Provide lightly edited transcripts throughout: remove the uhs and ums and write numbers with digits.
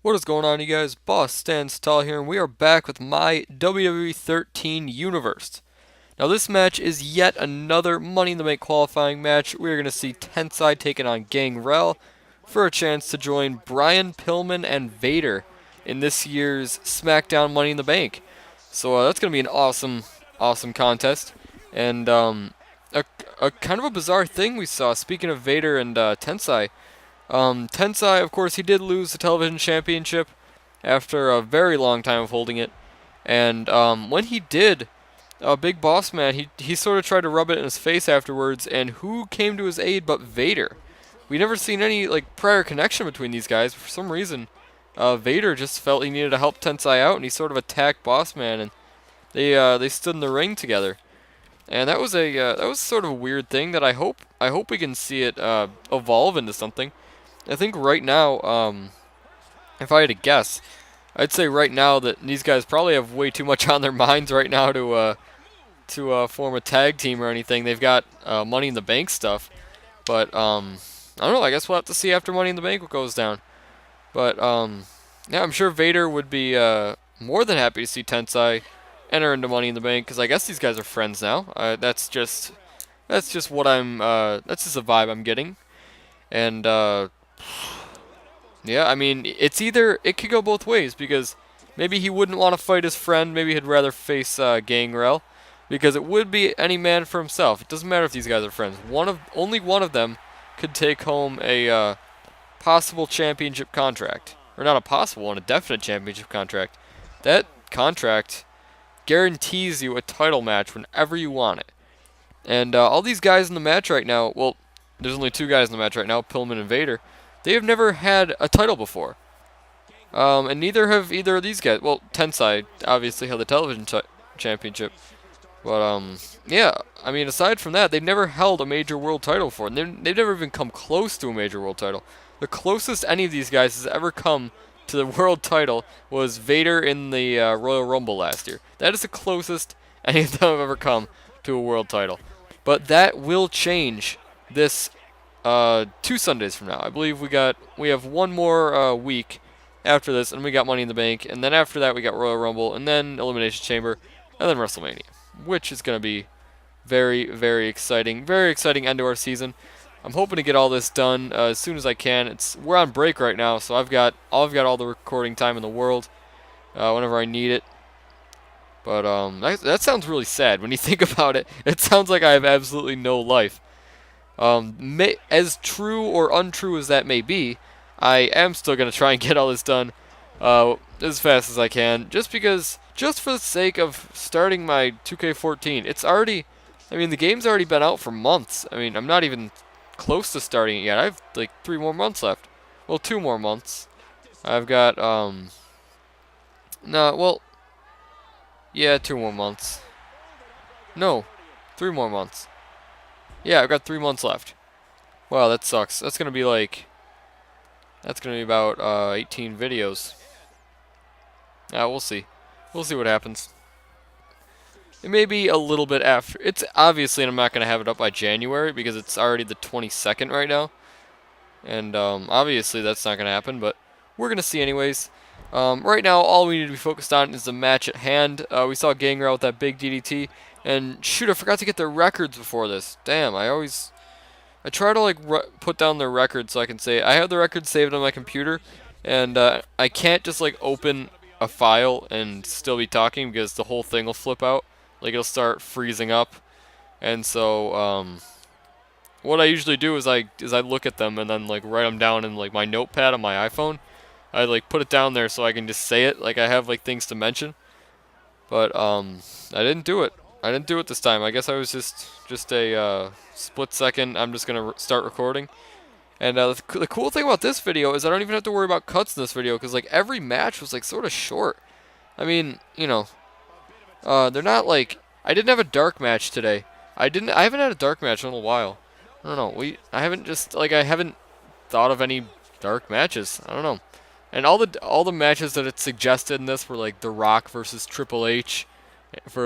What is going on, you guys? Boss stands tall here, and we are back with my WWE 13 Universe. Now, this match is yet another Money in the Bank qualifying match. We are going to see Tensai taking on Gangrel for a chance to join Brian Pillman and Vader in this year's Smackdown Money in the Bank. So that's going to be an awesome contest. And a kind of a bizarre thing we saw. Speaking of Vader and Tensai. Tensai, of course, he did lose the television championship after a very long time of holding it. And when he did, Big Boss Man, he sort of tried to rub it in his face afterwards. And who came to his aid but Vader? We never seen any prior connection between these guys. For some reason, Vader just felt he needed to help Tensai out, and he sort of attacked Boss Man, and they stood in the ring together. And that was sort of a weird thing that I hope we can see it evolve into something. I think right now, if I had to guess, I'd say right now that these guys probably have way too much on their minds right now to form a tag team or anything. They've got Money in the Bank stuff, but I don't know. I guess we'll have to see after Money in the Bank what goes down. But yeah, I'm sure Vader would be more than happy to see Tensai enter into Money in the Bank because I guess these guys are friends now. That's just what I'm. That's just the vibe I'm getting, and. Yeah, I mean, it could go both ways because maybe he wouldn't want to fight his friend. Maybe he'd rather face Gangrel because it would be any man for himself. It doesn't matter if these guys are friends. Only one of them could take home a possible championship contract, or not a possible one, a definite championship contract. That contract guarantees you a title match whenever you want it. And all these guys in the match right now, well, there's only two guys in the match right now, Pillman and Vader. They have never had a title before. And neither have either of these guys. Well, Tensai obviously held the television championship. But, yeah, I mean, aside from that, they've never held a major world title before. And they've never even come close to a major world title. The closest any of these guys has ever come to the world title was Vader in the Royal Rumble last year. That is the closest any of them have ever come to a world title. But that will change this 2 Sundays from now. I believe we have one more week after this, and we got Money in the Bank, and then after that we got Royal Rumble, and then Elimination Chamber, and then WrestleMania, which is going to be very exciting. Very exciting end to our season. I'm hoping to get all this done as soon as I can. We're on break right now, so I've got all the recording time in the world whenever I need it. But that sounds really sad when you think about it. It sounds like I have absolutely no life. As true or untrue as that may be, I am still going to try and get all this done as fast as I can, just for the sake of starting my 2K14. I mean, the game's already been out for months. I mean, I'm not even close to starting it yet. I have like 3 more months left. Well, 2 more months. I've got, no, well, yeah, 2 more months. No, 3 more months. Yeah, I've got 3 months left. Wow, that sucks. That's gonna be about 18 videos. We'll see. We'll see what happens. It may be a little bit after. It's obviously, and I'm not gonna have it up by January because it's already the 22nd right now, and obviously that's not gonna happen. But we're gonna see anyways. Right now, all we need to be focused on is the match at hand. We saw Gangrel with that big DDT. And shoot, I forgot to get their records before this. Damn, I try to put down their records so I can say I have the records saved on my computer, and I can't just open a file and still be talking because the whole thing will flip out. It'll start freezing up, and so what I usually do is I look at them and then write them down in my notepad on my iPhone. I put it down there so I can just say it. I have things to mention, but I didn't do it. I didn't do it this time. I guess I was just a split second. I'm just going to start recording. And the cool thing about this video is I don't even have to worry about cuts in this video because every match was sort of short. I mean, you know, they're not I didn't have a dark match today. I haven't had a dark match in a while. I don't know. I haven't thought of any dark matches. I don't know. And all the matches that it suggested in this were The Rock versus Triple H for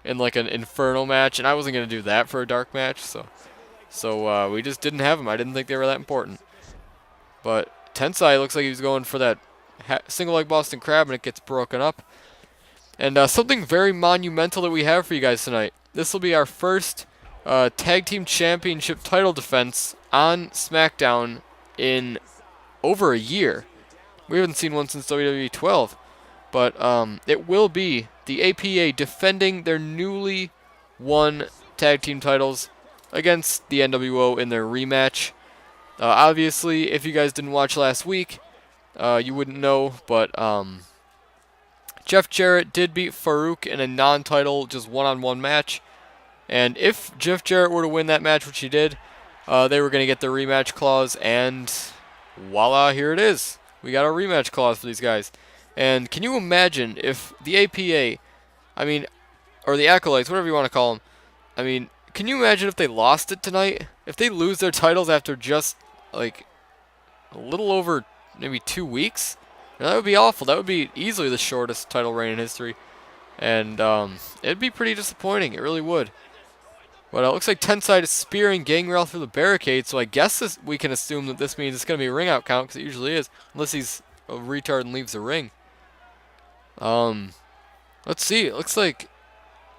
in an Inferno match, and I wasn't gonna do that for a dark match, so we just didn't have them. I didn't think they were that important. But Tensai looks like he was going for that single leg Boston Crab, and it gets broken up. And something very monumental that we have for you guys tonight. This will be our first Tag Team Championship title defense on Smackdown in over a year. We haven't seen one since WWE 12. But it will be the APA defending their newly won tag team titles against the NWO in their rematch. Obviously, if you guys didn't watch last week, you wouldn't know, but Jeff Jarrett did beat Farouk in a non-title, just one-on-one match. And if Jeff Jarrett were to win that match, which he did, they were going to get the rematch clause, and voila, here it is. We got a rematch clause for these guys. And can you imagine if the APA, or the Acolytes, whatever you want to call them, can you imagine if they lost it tonight? If they lose their titles after just, like, a little over maybe 2 weeks? Now, that would be awful. That would be easily the shortest title reign in history. And it'd be pretty disappointing. It really would. But it looks like Tensai is spearing Gangrel through the barricade, so I guess we can assume that this means it's going to be a ring out count, because it usually is, unless he's a retard and leaves the ring. Let's see. It looks like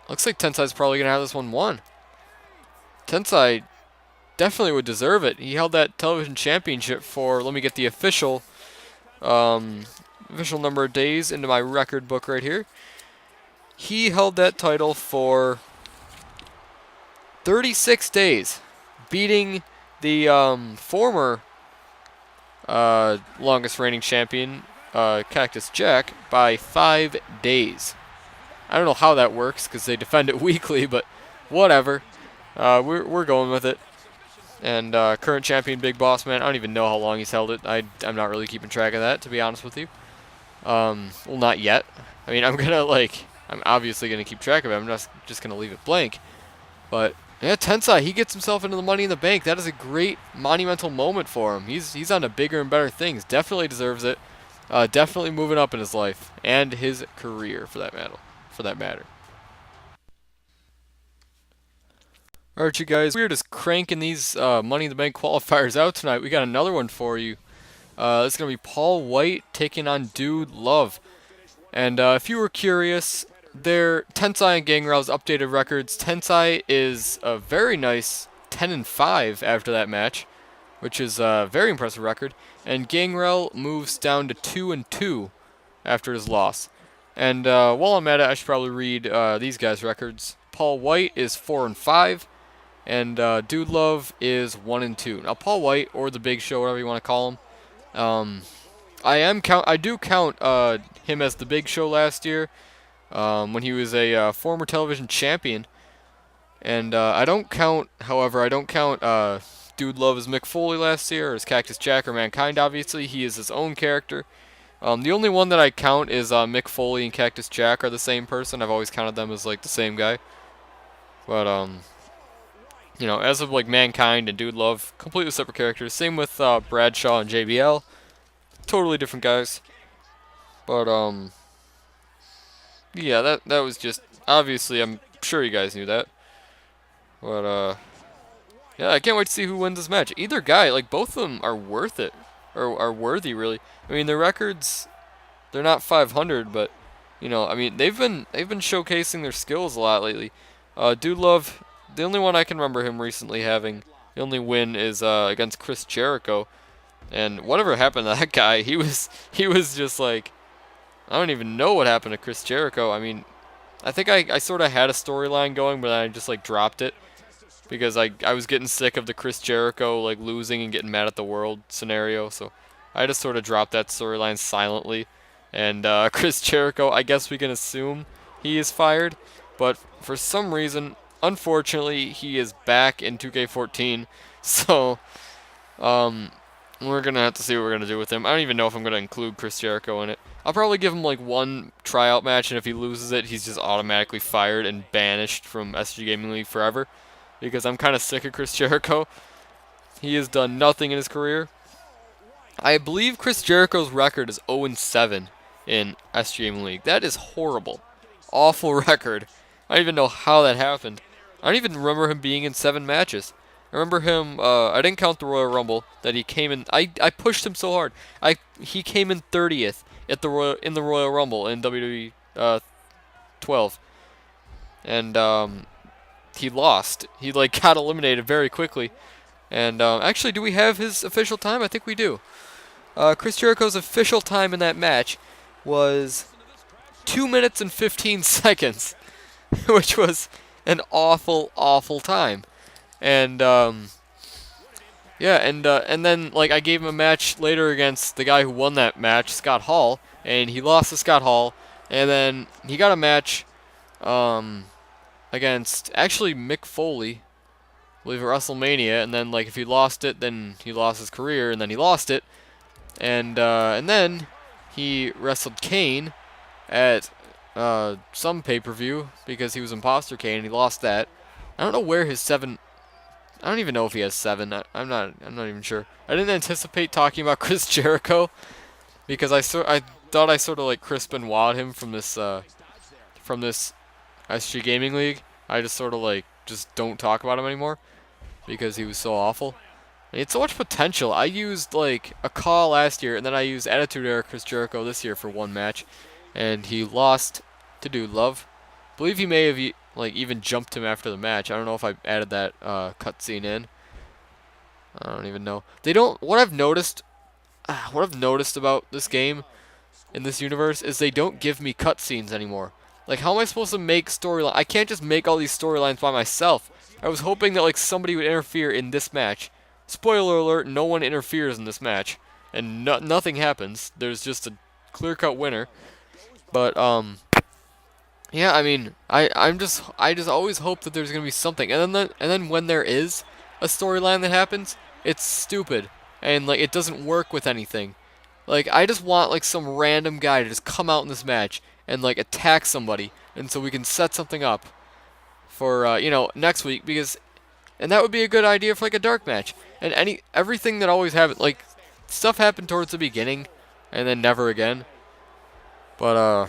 Tensai's probably gonna have this one won. Tensai definitely would deserve it. He held that television championship for, let me get the official number of days into my record book right here. He held that title for 36 days, beating the former longest reigning champion, Cactus Jack, by 5 days. I don't know how that works because they defend it weekly, but whatever. We're going with it. And current champion Big Boss Man, I don't even know how long he's held it. I'm not really keeping track of that, to be honest with you. Well, not yet. I'm obviously gonna keep track of it. I'm just gonna leave it blank. But yeah, Tensai, he gets himself into the Money in the Bank. That is a great monumental moment for him. He's on to bigger and better things. Definitely deserves it. Definitely moving up in his life and his career, for that matter. Alright, you guys, we're just cranking these Money in the Bank qualifiers out tonight. We got another one for you. It's going to be Paul White taking on Dude Love. And if you were curious, Tensai and Gangrel's updated records. Tensai is a very nice 10-5 after that match, which is a very impressive record. And Gangrel moves down to 2-2 after his loss. And while I'm at it, I should probably read these guys' records. Paul White is 4-5. And Dude Love is 1-2. Now Paul White, or the Big Show, whatever you want to call him, I do count him as the Big Show last year, when he was a former television champion. And I don't count Dude Love as Mick Foley last year, or as Cactus Jack or Mankind. Obviously, he is his own character. The only one that I count is Mick Foley and Cactus Jack are the same person. I've always counted them as like the same guy. But as of like Mankind and Dude Love, completely separate characters. Same with Bradshaw and JBL, totally different guys. But yeah, that was just, obviously, I'm sure you guys knew that. But yeah, I can't wait to see who wins this match. Either guy, like both of them are worth it, or are worthy really. Their records, they're not 500, but they've been showcasing their skills a lot lately. Dude Love, the only one I can remember him recently having, the only win is against Chris Jericho, and whatever happened to that guy, he was just like, I don't even know what happened to Chris Jericho. I think I sort of had a storyline going, but I just like dropped it because I was getting sick of the Chris Jericho like losing and getting mad at the world scenario, so I just sort of dropped that storyline silently. And Chris Jericho, I guess we can assume he is fired, but for some reason, unfortunately, he is back in 2K14, so we're going to have to see what we're going to do with him. I don't even know if I'm going to include Chris Jericho in it. I'll probably give him like one tryout match, and if he loses it, he's just automatically fired and banished from SG Gaming League forever, because I'm kind of sick of Chris Jericho. He has done nothing in his career. I believe Chris Jericho's record is 0-7 in SG Gaming League. That is horrible. Awful record. I don't even know how that happened. I don't even remember him being in 7 matches. I remember him. I didn't count the Royal Rumble that he came in. I pushed him so hard. He came in 30th at the Royal Rumble in WWE 12, and he lost. He like got eliminated very quickly. And actually, do we have his official time? I think we do. Chris Jericho's official time in that match was 2 minutes and 15 seconds, which was an awful, awful time. And yeah, and then like I gave him a match later against the guy who won that match, Scott Hall, and he lost to Scott Hall. And then he got a match against actually Mick Foley, I believe at WrestleMania. And then like if he lost it, then he lost his career, and then he lost it. And then he wrestled Kane at some pay-per-view because he was Imposter Kane, and he lost that. I don't know where his 7. I don't even know if he has 7. I'm not even sure. I didn't anticipate talking about Chris Jericho because I thought I sort of like Chris Benoit him from this SG Gaming League. I just sort of like just don't talk about him anymore because he was so awful. He had so much potential. I used like a call last year, and then I used Attitude Era Chris Jericho this year for one match, and he lost to Dude Love. I believe he may have like even jumped him after the match. I don't know if I added that cutscene in. I don't even know. They don't. What I've noticed about this game in this universe is they don't give me cutscenes anymore. Like, how am I supposed to make storyline? I can't just make all these storylines by myself. I was hoping that like somebody would interfere in this match. Spoiler alert: no one interferes in this match, and nothing happens. There's just a clear-cut winner. But yeah, I mean, I just always hope that there's gonna be something, and then when there is a storyline that happens, it's stupid and like it doesn't work with anything. Like I just want like some random guy to just come out in this match and like attack somebody, and so we can set something up for next week and that would be a good idea for like a dark match. And everything that always happened, like stuff happened towards the beginning, and then never again. But I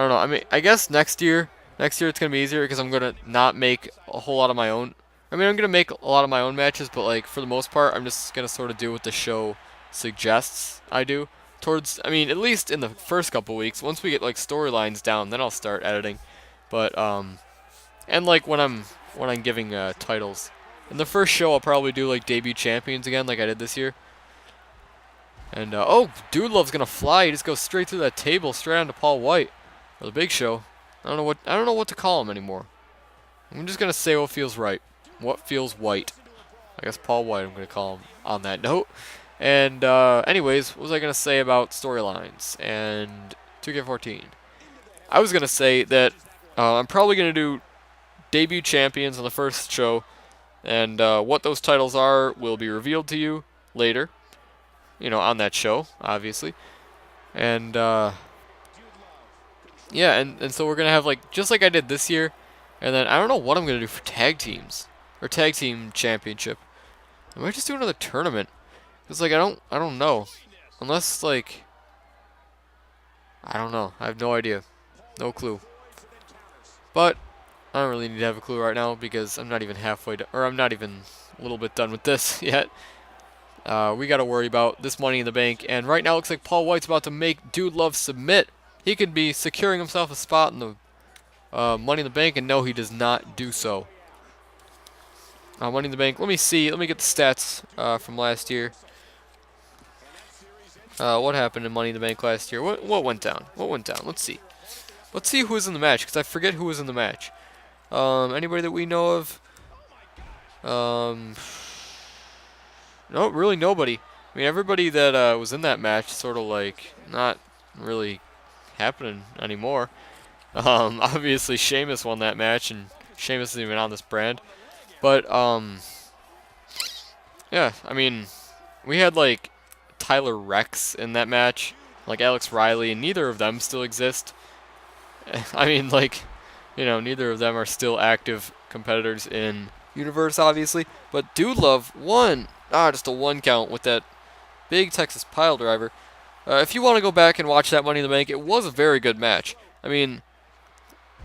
don't know. I mean, I guess next year it's gonna be easier because I'm gonna not make a whole lot of my own. I mean, I'm gonna make a lot of my own matches, but like for the most part, I'm just gonna sort of do what the show suggests I do. I mean, at least in the first couple weeks. Once we get like storylines down, then I'll start editing. But and like when I'm giving titles. In the first show, I'll probably do like debut champions again, like I did this year. And oh, Dude Love's gonna fly. He just goes straight through that table, straight onto Paul White, or the Big Show. I don't know what to call him anymore. I'm just gonna say what feels right. What feels white? I guess Paul White. I'm gonna call him on that note. And anyways, what was I gonna say about storylines and 2K14? I was gonna say that I'm probably gonna do debut champions on the first show, and what those titles are will be revealed to you later, on that show, obviously. And yeah, and so we're gonna have like just like I did this year, and then I don't know what I'm gonna do for tag teams or tag team championship. I might just do another tournament. Cause like I don't know, unless like I don't know. I have no idea, no clue. But I don't really need to have a clue right now because I'm not even I'm not even a little bit done with this yet. We got to worry about this Money in the Bank, and right now it looks like Paul White's about to make Dude Love submit. He could be securing himself a spot in the Money in the Bank, and no, he does not do so. Money in the Bank. Let me see. Let me get the stats from last year. What happened in Money in the Bank last year? What went down? What went down? Let's see. Let's see who was in the match, because I forget who was in the match. Anybody that we know of? No, really nobody. I mean, everybody that was in that match sort of like not really happening anymore. Obviously Sheamus won that match, and Sheamus isn't even on this brand. But yeah, I mean, we had like Tyler Rex in that match, like Alex Riley, and neither of them still exist. I mean, like, neither of them are still active competitors in Universe, obviously. But Dude Love won. Just a 1 count with that big Texas pile driver. If you want to go back and watch that Money in the Bank, it was a very good match. I mean,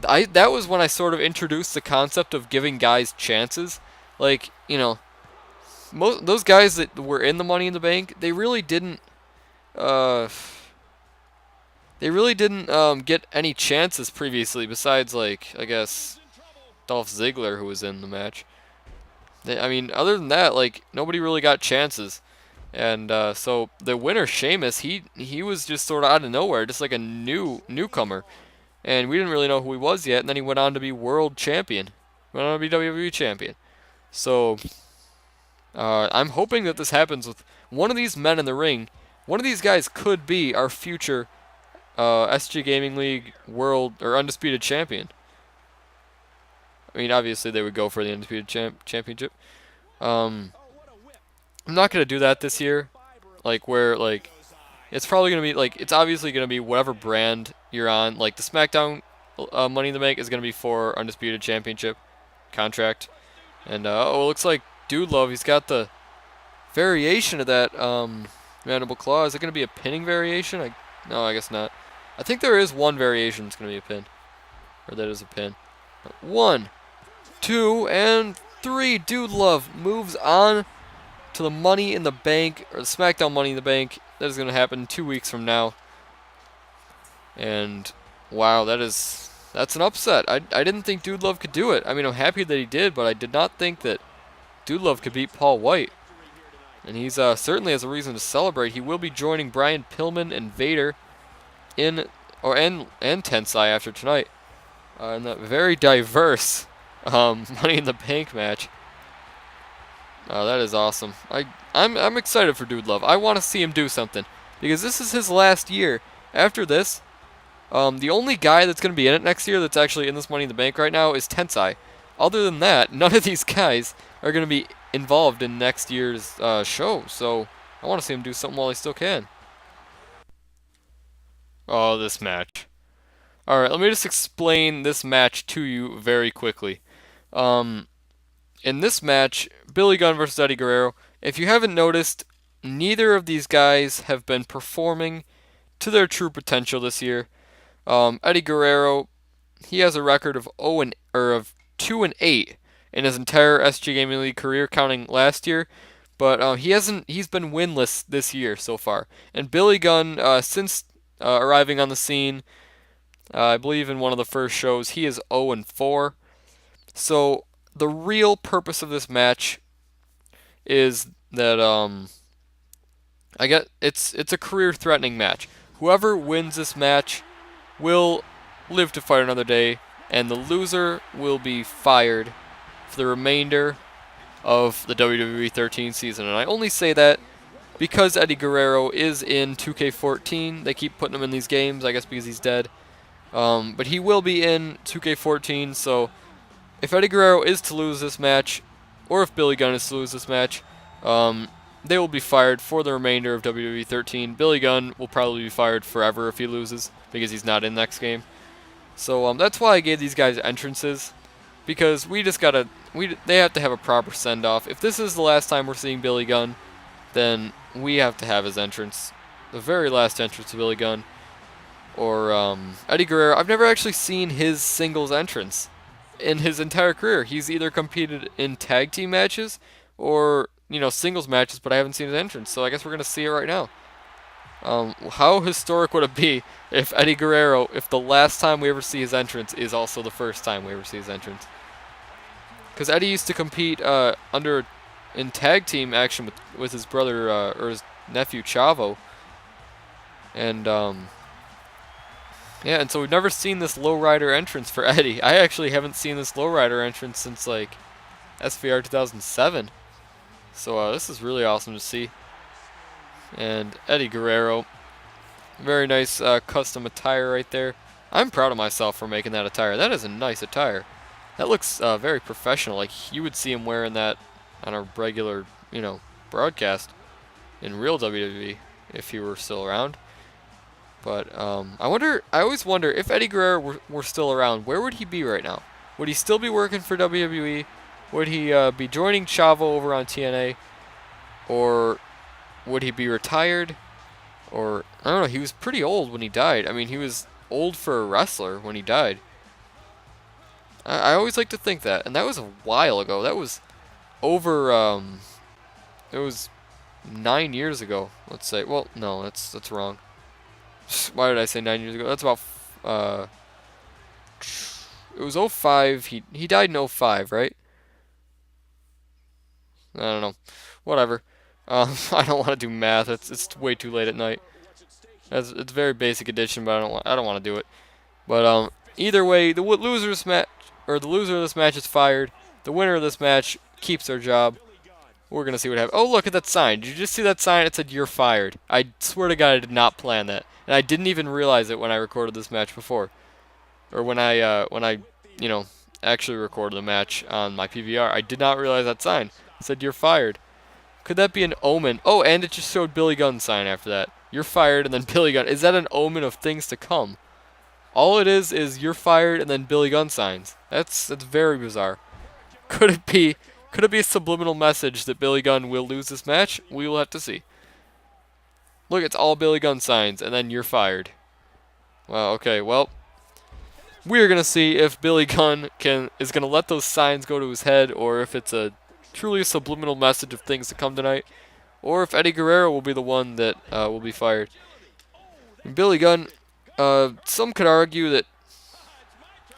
that was when I sort of introduced the concept of giving guys chances. Like, you know, those guys that were in the Money in the Bank, they really didn't. Uh, get any chances previously. Besides, like, I guess Dolph Ziggler, who was in the match. I mean, other than that, like, nobody really got chances. And so the winner, Sheamus, he was just sort of out of nowhere, just like a newcomer, and we didn't really know who he was yet. And then he went on to be world champion, went on to be WWE champion. So I'm hoping that this happens with one of these men in the ring. One of these guys could be our future SG Gaming League World or Undisputed Champion. I mean, obviously they would go for the Undisputed Championship. I'm not gonna do that this year. Like where like it's probably gonna be like it's obviously gonna be whatever brand you're on. Like the Smackdown Money in the Bank is gonna be for Undisputed Championship contract. And oh, it looks like Dude Love, he's got the variation of that mandible claw. Is it gonna be a pinning variation? No, I guess not. I think there is one variation that's gonna be a pin, or that is a pin. 1, 2, and 3. Dude Love moves on to the Money in the Bank, or the SmackDown Money in the Bank. That is going to happen 2 weeks from now. And wow, that's an upset. I didn't think Dude Love could do it. I mean, I'm happy that he did, but I did not think that Dude Love could beat Paul White. And he's certainly has a reason to celebrate. He will be joining Brian Pillman and Vader and Tensai after tonight in that very diverse Money in the Bank match. That is awesome. I'm excited for Dude Love. I want to see him do something because this is his last year. After this, the only guy that's going to be in it next year that's actually in this Money in the Bank right now is Tensai. Other than that, none of these guys are going to be involved in next year's show. So I want to see him do something while he still can. Oh, this match. Alright, let me just explain this match to you very quickly. In this match, Billy Gunn versus Eddie Guerrero, if you haven't noticed, neither of these guys have been performing to their true potential this year. Eddie Guerrero, he has a record of 2-8 in his entire SG Gaming League career, counting last year. But he's been winless this year so far. And Billy Gunn, since arriving on the scene, I believe in one of the first shows, he is 0-4. So the real purpose of this match is that it's a career-threatening match. Whoever wins this match will live to fight another day, and the loser will be fired for the remainder of the WWE 13 season. And I only say that because Eddie Guerrero is in 2K14. They keep putting him in these games, I guess because he's dead. But he will be in 2K14, so if Eddie Guerrero is to lose this match, or if Billy Gunn is to lose this match, they will be fired for the remainder of WWE 13. Billy Gunn will probably be fired forever if he loses, because he's not in next game. So that's why I gave these guys entrances, because they have to have a proper send-off. If this is the last time we're seeing Billy Gunn, then we have to have his entrance, the very last entrance to Billy Gunn. Or Eddie Guerrero, I've never actually seen his singles entrance in his entire career. He's either competed in tag team matches or, singles matches, but I haven't seen his entrance, so I guess we're going to see it right now. How historic would it be if Eddie Guerrero, if the last time we ever see his entrance is also the first time we ever see his entrance? Because Eddie used to compete in tag team action with his brother, or his nephew Chavo. And, yeah, and so we've never seen this lowrider entrance for Eddie. I actually haven't seen this lowrider entrance since, like, SVR 2007. So this is really awesome to see. And Eddie Guerrero, very nice custom attire right there. I'm proud of myself for making that attire. That is a nice attire. That looks very professional. Like, you would see him wearing that on a regular, broadcast in real WWE if he were still around. But I always wonder if Eddie Guerrero were still around, where would he be right now? Would he still be working for WWE? Would he be joining Chavo over on TNA? Or would he be retired? Or, I don't know, he was pretty old when he died. I mean, he was old for a wrestler when he died. I always like to think that. And that was a while ago. That was over, it was 9 years ago, let's say. Well, no, that's wrong. Why did I say 9 years ago? That's about, it was '05. He died in '05, right? I don't know. Whatever. I don't want to do math. It's way too late at night. It's very basic addition, but I don't want to do it. But either way, the loser's match or the loser of this match is fired. The winner of this match keeps their job. We're gonna see what happens. Oh, look at that sign! Did you just see that sign? It said "You're fired." I swear to God, I did not plan that, and I didn't even realize it when I recorded this match before, or when I you know actually recorded the match on my PVR. I did not realize that sign. It said "You're fired." Could that be an omen? Oh, and it just showed Billy Gunn's sign after that. You're fired, and then Billy Gunn. Is that an omen of things to come? All it is you're fired, and then Billy Gunn signs. That's very bizarre. Could it be a subliminal message that Billy Gunn will lose this match? We will have to see. Look, it's all Billy Gunn signs, and then you're fired. Well, okay, well, we're gonna see if Billy Gunn is gonna let those signs go to his head, or if it's truly a subliminal message of things to come tonight, or if Eddie Guerrero will be the one that will be fired. And Billy Gunn, some could argue that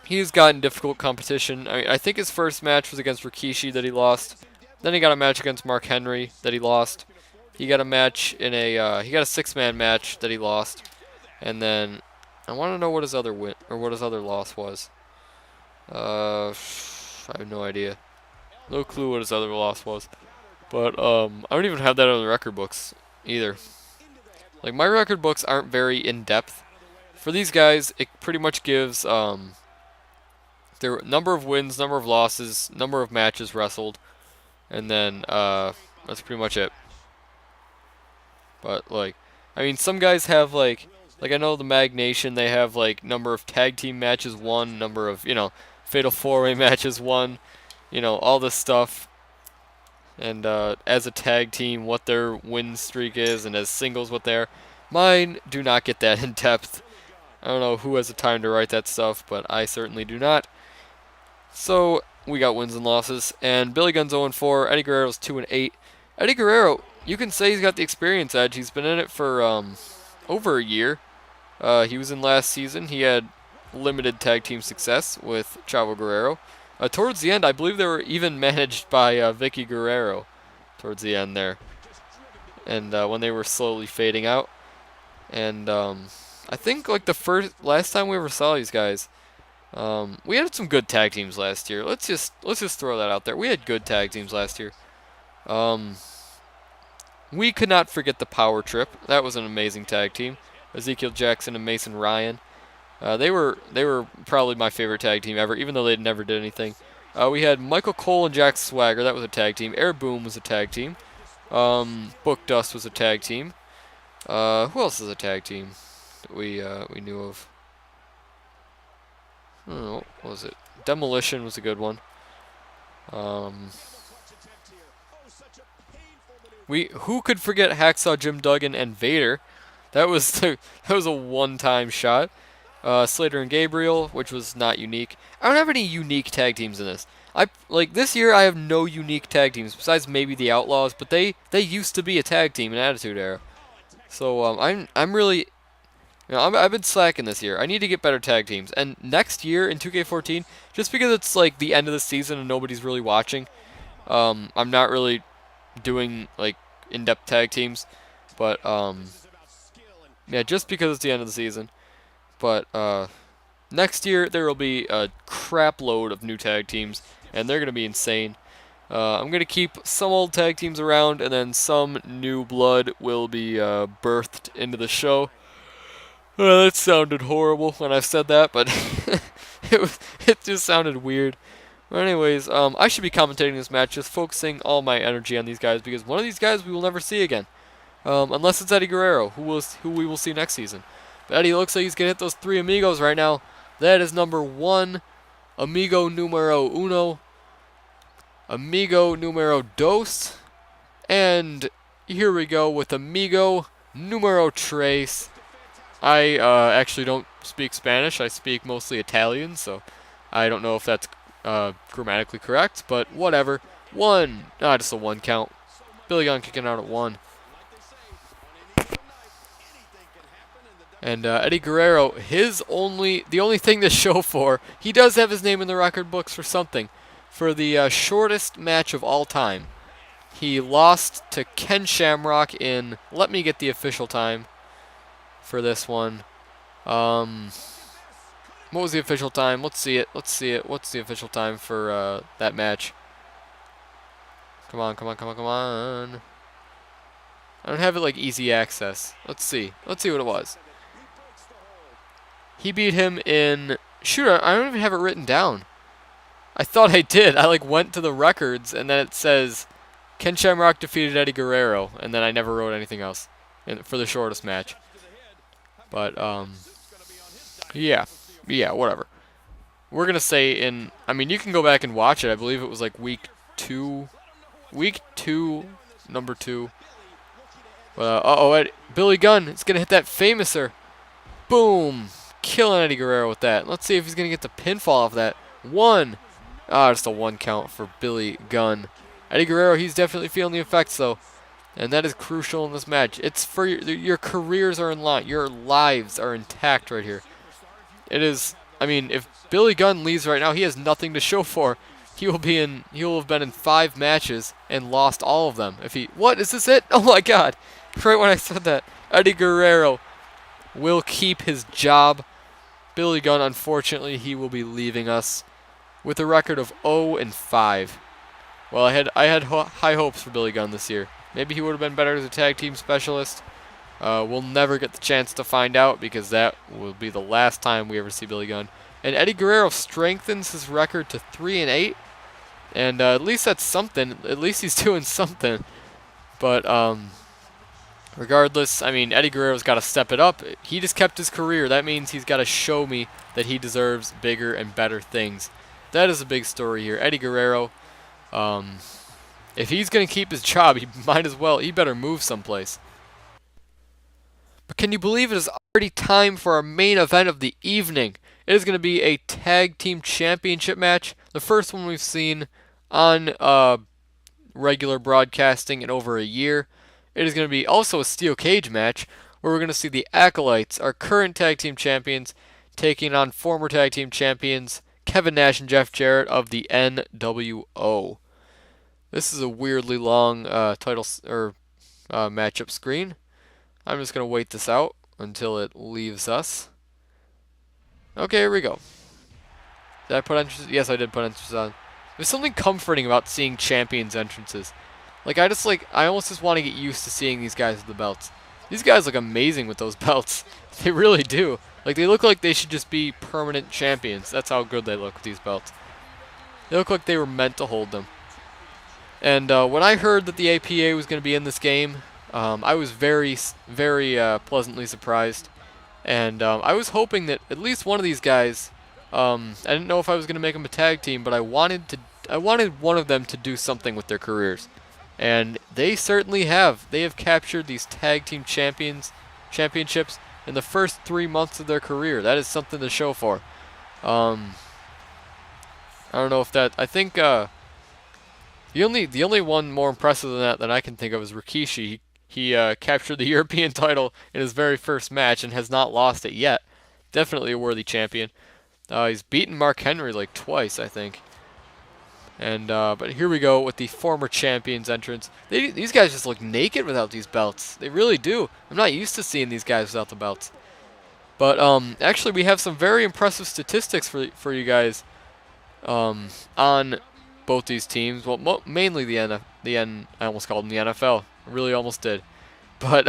he's gotten difficult competition. I think his first match was against Rikishi that he lost. Then he got a match against Mark Henry that he lost. He got a match in he got a 6-man match that he lost. And then I want to know what his other win or what his other loss was. I have no idea. No clue what his other loss was. But I don't even have that on the record books either. Like, my record books aren't very in depth. For these guys, it pretty much gives their number of wins, number of losses, number of matches wrestled, and then that's pretty much it. But like, I mean, some guys have like I know the Mag Nation, they have like number of tag team matches won, number of fatal 4-way matches won, all this stuff, and as a tag team what their win streak is, and as singles what they're. Mine do not get that in depth. I don't know who has the time to write that stuff, but I certainly do not. So, we got wins and losses, and Billy Gunn's 0-4, Eddie Guerrero's 2-8. Eddie Guerrero, you can say he's got the experience edge. He's been in it for over a year. He was in last season. He had limited tag team success with Chavo Guerrero. Towards the end, I believe they were even managed by Vicky Guerrero towards the end there. And when they were slowly fading out. And I think like last time we ever saw these guys, we had some good tag teams last year. Let's just throw that out there. We had good tag teams last year. We could not forget the Power Trip. That was an amazing tag team. Ezekiel Jackson and Mason Ryan. They were probably my favorite tag team ever, even though they never did anything. We had Michael Cole and Jack Swagger. That was a tag team. Air Boom was a tag team. Book Dust was a tag team. Who else is a tag team that we knew of? I don't know, what was it? Demolition was a good one. Who could forget Hacksaw Jim Duggan and Vader? That was a one-time shot. Slater and Gabriel, which was not unique. I don't have any unique tag teams in this. This year I have no unique tag teams besides maybe the Outlaws, but they used to be a tag team in Attitude Era. So I'm really, I've been slacking this year. I need to get better tag teams. And next year in 2K14, just because it's like the end of the season and nobody's really watching, I'm not really doing like in-depth tag teams. But yeah, just because it's the end of the season. But next year there will be a crap load of new tag teams, and they're gonna be insane. I'm going to keep some old tag teams around, and then some new blood will be birthed into the show. That sounded horrible when I said that, but it just sounded weird. But anyways, I should be commentating this match, just focusing all my energy on these guys, because one of these guys we will never see again. Unless it's Eddie Guerrero, who we will see next season. But Eddie looks like he's going to hit those 3 amigos right now. That is number 1, amigo numero uno. Amigo numero dos, and here we go with amigo numero tres. I actually don't speak Spanish. I speak mostly Italian, so I don't know if that's grammatically correct, but whatever. 1. Ah, just a 1 count. Billy Gunn kicking out at 1. And Eddie Guerrero, the only thing to show for, he does have his name in the record books for something. For the shortest match of all time. He lost to Ken Shamrock in, let me get the official time for this one. What was the official time? Let's see it. What's the official time for that match? Come on. I don't have it like easy access. Let's see what it was. He beat him in, shoot, I don't even have it written down. I thought I did. I like went to the records and then it says Ken Shamrock defeated Eddie Guerrero, and then I never wrote anything else for the shortest match. But yeah, whatever. We're gonna say I mean, you can go back and watch it. I believe it was like week 2, number 2. Billy Gunn is gonna hit that famouser. Boom, killing Eddie Guerrero with that. Let's see if he's gonna get the pinfall off that. 1. Just a 1 count for Billy Gunn. Eddie Guerrero, he's definitely feeling the effects though, and that is crucial in this match. It's for your careers are in line, your lives are intact right here. It is. I mean, if Billy Gunn leaves right now, he has nothing to show for. He will have been in 5 matches and lost all of them. What is this it? Oh my God! Right when I said that, Eddie Guerrero will keep his job. Billy Gunn, unfortunately, he will be leaving us with a record of 0-5. Well, I had high hopes for Billy Gunn this year. Maybe he would have been better as a tag team specialist. We'll never get the chance to find out because that will be the last time we ever see Billy Gunn. And Eddie Guerrero strengthens his record to 3-8, and at least that's something. At least he's doing something. But regardless, I mean, Eddie Guerrero's got to step it up. He just kept his career. That means he's got to show me that he deserves bigger and better things. That is a big story here. Eddie Guerrero. If he's going to keep his job, he better move someplace. But can you believe it is already time for our main event of the evening? It is going to be a tag team championship match. The first one we've seen on regular broadcasting in over a year. It is going to be also a steel cage match where we're going to see the Acolytes, our current tag team champions, taking on former tag team champions Kevin Nash and Jeff Jarrett of the NWO. This is a weirdly long matchup screen. I'm just going to wait this out until it leaves us. Okay, here we go. Did I put entrances? Yes, I did put entrances on. There's something comforting about seeing champions' entrances. I almost just want to get used to seeing these guys with the belts. These guys look amazing with those belts. They really do. They look like they should just be permanent champions. That's how good they look with these belts. They look like they were meant to hold them. And when I heard that the APA was going to be in this game, I was very, very pleasantly surprised. And I was hoping that at least one of these guys, I didn't know if I was going to make them a tag team, but I wanted one of them to do something with their careers. And they certainly have. They have captured these tag team championships in the first 3 months of their career. That is something to show for. I don't know if that. I think the only one more impressive than that I can think of is Rikishi. He captured the European title in his very first match and has not lost it yet. Definitely a worthy champion. He's beaten Mark Henry like twice, I think. And but here we go with the former champions entrance. These guys just look naked without these belts. They really do. I'm not used to seeing these guys without the belts. But actually, we have some very impressive statistics for you guys on both these teams. Well, mainly the I almost called them the NFL. I really almost did. But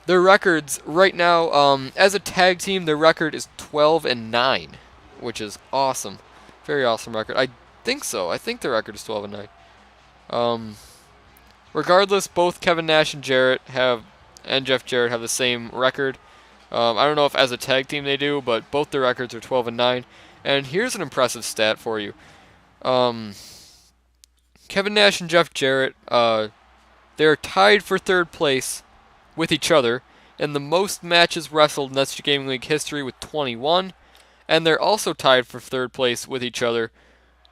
their records right now, as a tag team, their record is 12-9, which is awesome. Very awesome record. I think so. I think their record is 12-9. Regardless, both Kevin Nash and Jeff Jarrett have the same record. I don't know if as a tag team they do, but both their records are 12-9. And here's an impressive stat for you. Kevin Nash and Jeff Jarrett, they're tied for third place with each other in the most matches wrestled in SG Gaming League history with 21. And they're also tied for third place with each other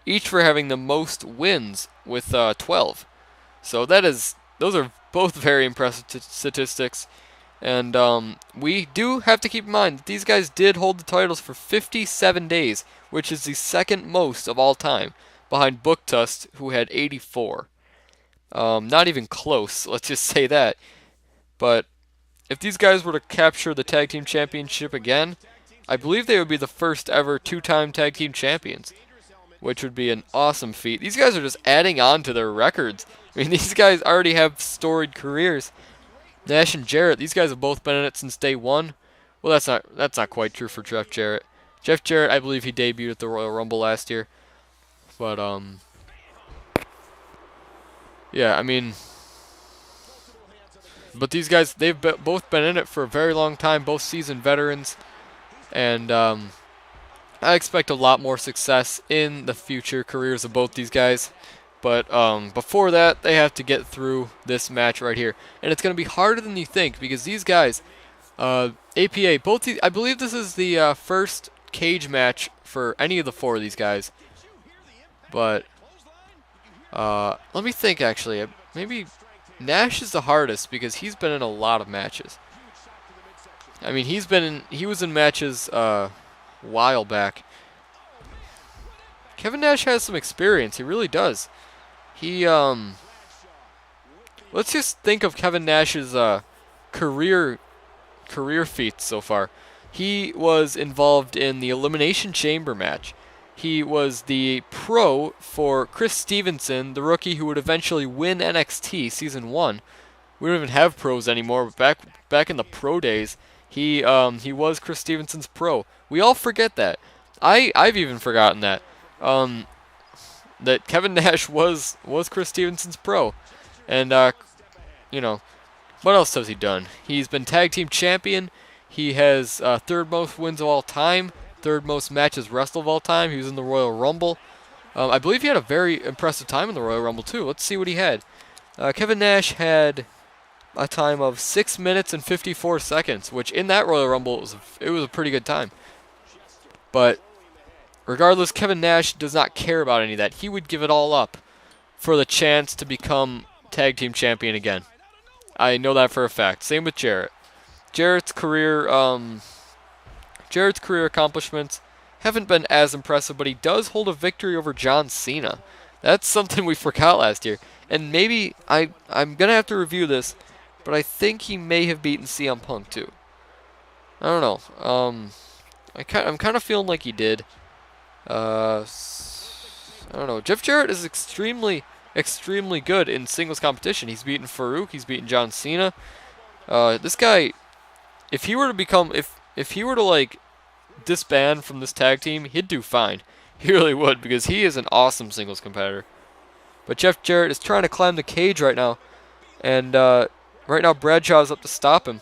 each for having the most wins with 12. So those are both very impressive statistics. And we do have to keep in mind that these guys did hold the titles for 57 days, which is the second most of all time, behind Booktust, who had 84. Not even close, let's just say that. But if these guys were to capture the Tag Team Championship again, I believe they would be the first ever two-time Tag Team Champions, which would be an awesome feat. These guys are just adding on to their records. I mean, these guys already have storied careers. Nash and Jarrett, these guys have both been in it since day one. Well, that's not quite true for Jeff Jarrett. Jeff Jarrett, I believe he debuted at the Royal Rumble last year. But yeah, I mean, but these guys, they've both been in it for a very long time, both seasoned veterans, and I expect a lot more success in the future careers of both these guys. But before that, they have to get through this match right here. And it's going to be harder than you think because these guys, APA, I believe this is the first cage match for any of the four of these guys. But let me think, actually. Maybe Nash is the hardest because he's been in a lot of matches. I mean, he was in matches a while back. Kevin Nash has some experience. He really does. Let's just think of Kevin Nash's career feats so far. He was involved in the Elimination Chamber match. He was the pro for Chris Stevenson, the rookie who would eventually win NXT Season 1. We don't even have pros anymore, but back in the pro days, he was Chris Stevenson's pro. We all forget that. I've even forgotten that. That Kevin Nash was Chris Stevenson's pro. And, you know, what else has he done? He's been tag team champion. He has third most wins of all time, third most matches wrestled of all time. He was in the Royal Rumble. I believe he had a very impressive time in the Royal Rumble, too. Let's see what he had. Kevin Nash had a time of 6 minutes and 54 seconds, which in that Royal Rumble, it was a pretty good time. But regardless, Kevin Nash does not care about any of that. He would give it all up for the chance to become tag team champion again. I know that for a fact. Same with Jarrett. Jarrett's career accomplishments haven't been as impressive, but he does hold a victory over John Cena. That's something we forgot last year. And maybe I'm gonna have to review this, but I think he may have beaten CM Punk too. I don't know. I'm kind of feeling like he did. I don't know. Jeff Jarrett is extremely good in singles competition. He's beaten Farouk. He's beaten John Cena. This guy, if he were to like disband from this tag team, he'd do fine. He really would, because he is an awesome singles competitor. But Jeff Jarrett is trying to climb the cage right now, and right now Bradshaw's up to stop him,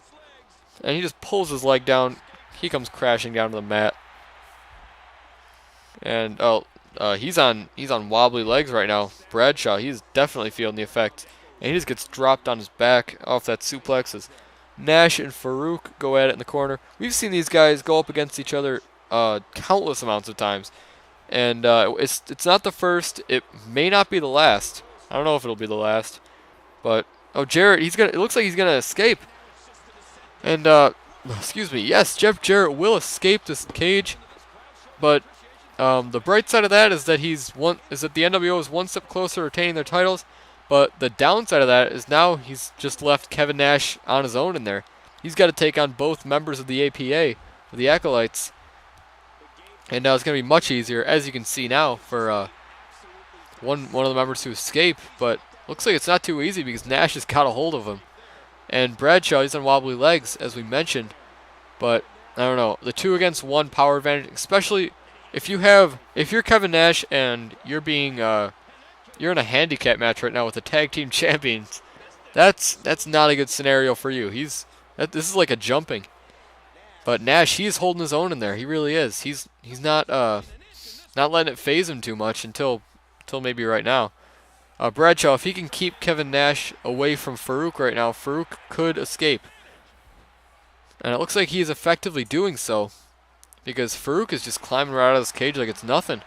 and he just pulls his leg down. He comes crashing down to the mat. And he's on wobbly legs right now. Bradshaw, he's definitely feeling the effect, and he just gets dropped on his back off that suplex as Nash and Farouk go at it in the corner. We've seen these guys go up against each other countless amounts of times, and it's not the first. It may not be the last. I don't know if it'll be the last, but Jarrett, it looks like he's gonna escape. And excuse me, yes, Jeff Jarrett will escape this cage, but the bright side of that is that the NWO is one step closer to retaining their titles, but the downside of that is now he's just left Kevin Nash on his own in there. He's got to take on both members of the APA, the Acolytes, and now it's going to be much easier, as you can see now, for one of the members to escape, but looks like it's not too easy because Nash has got a hold of him. And Bradshaw, he's on wobbly legs, as we mentioned, but I don't know, the 2-against-1 power advantage, especially if you're Kevin Nash and you're in a handicap match right now with the tag team champions, that's not a good scenario for you. This is like a jumping. But Nash, he's holding his own in there. He really is. He's not letting it phase him too much until maybe right now. Bradshaw, if he can keep Kevin Nash away from Farouk right now, Farouk could escape. And it looks like he is effectively doing so, because Farouk is just climbing right out of this cage like it's nothing.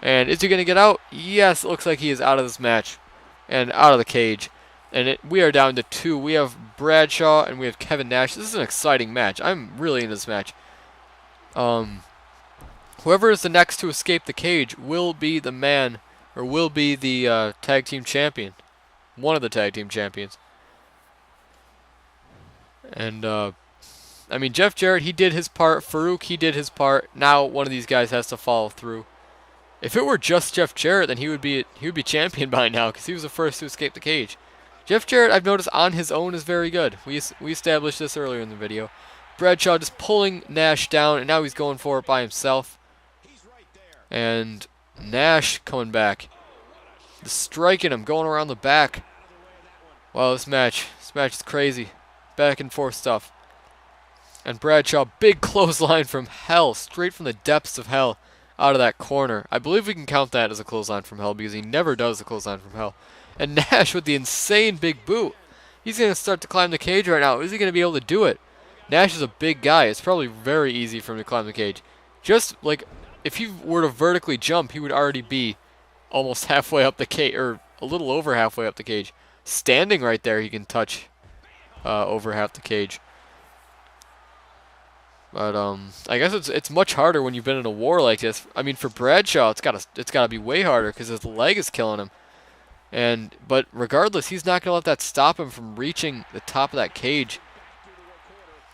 And is he going to get out? Yes, it looks like he is out of this match and out of the cage. And we are down to 2. We have Bradshaw and we have Kevin Nash. This is an exciting match. I'm really in this match. Whoever is the next to escape the cage will be the man, or will be the tag team champion. One of the tag team champions. And, I mean, Jeff Jarrett, he did his part. Farouk, he did his part. Now one of these guys has to follow through. If it were just Jeff Jarrett, then he would be champion by now, because he was the first to escape the cage. Jeff Jarrett, I've noticed on his own, is very good. We established this earlier in the video. Bradshaw just pulling Nash down, and now he's going for it by himself. And Nash coming back. Just striking him, going around the back. Wow, this match is crazy. Back and forth stuff. And Bradshaw, big clothesline from hell, straight from the depths of hell, out of that corner. I believe we can count that as a clothesline from hell, because he never does a clothesline from hell. And Nash with the insane big boot. He's going to start to climb the cage right now. Is he going to be able to do it? Nash is a big guy. It's probably very easy for him to climb the cage. Just like, if he were to vertically jump, he would already be almost halfway up the cage, or a little over halfway up the cage. Standing right there, he can touch over half the cage. But I guess it's much harder when you've been in a war like this. I mean, for Bradshaw, it's gotta be way harder because his leg is killing him. But regardless, he's not gonna let that stop him from reaching the top of that cage.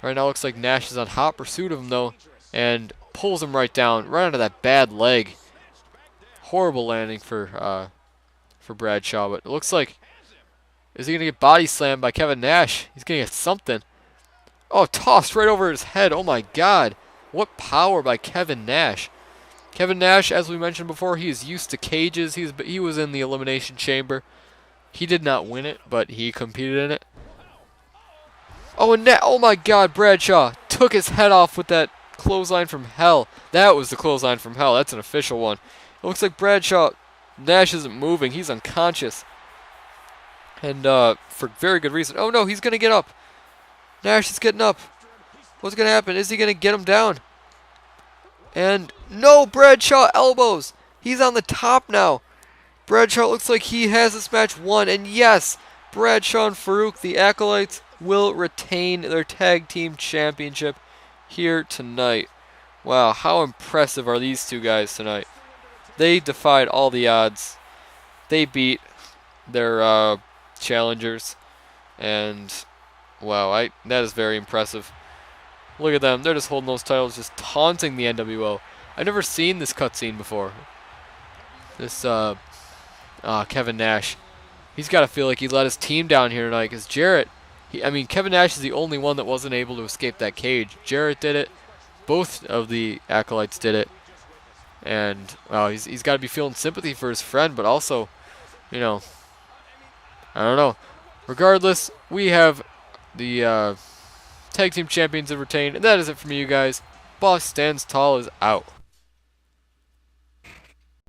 Right now, it looks like Nash is on hot pursuit of him though, and pulls him right down, right onto that bad leg. Horrible landing for Bradshaw, but it looks like, is he gonna get body slammed by Kevin Nash? He's gonna get something. Oh, tossed right over his head. Oh my God. What power by Kevin Nash. Kevin Nash, as we mentioned before, he is used to cages. He was in the Elimination Chamber. He did not win it, but he competed in it. Oh, and oh my God, Bradshaw took his head off with that clothesline from hell. That was the clothesline from hell. That's an official one. It looks like Bradshaw, Nash isn't moving. He's unconscious. And for very good reason. Oh no, he's going to get up. Nash is getting up. What's going to happen? Is he going to get him down? And no, Bradshaw elbows. He's on the top now. Bradshaw looks like he has this match won. And yes, Bradshaw and Farouk, the Acolytes, will retain their tag team championship here tonight. Wow, how impressive are these two guys tonight? They defied all the odds. They beat their challengers. And wow, that is very impressive. Look at them. They're just holding those titles, just taunting the NWO. I've never seen this cutscene before. This, Kevin Nash. He's got to feel like he let his team down here tonight, because Jarrett, I mean, Kevin Nash is the only one that wasn't able to escape that cage. Jarrett did it. Both of the Acolytes did it. And, wow, he's got to be feeling sympathy for his friend, but also, you know, I don't know. Regardless, we have the tag team champions have retained, and that is it from you guys. Boss Stands Tall is out.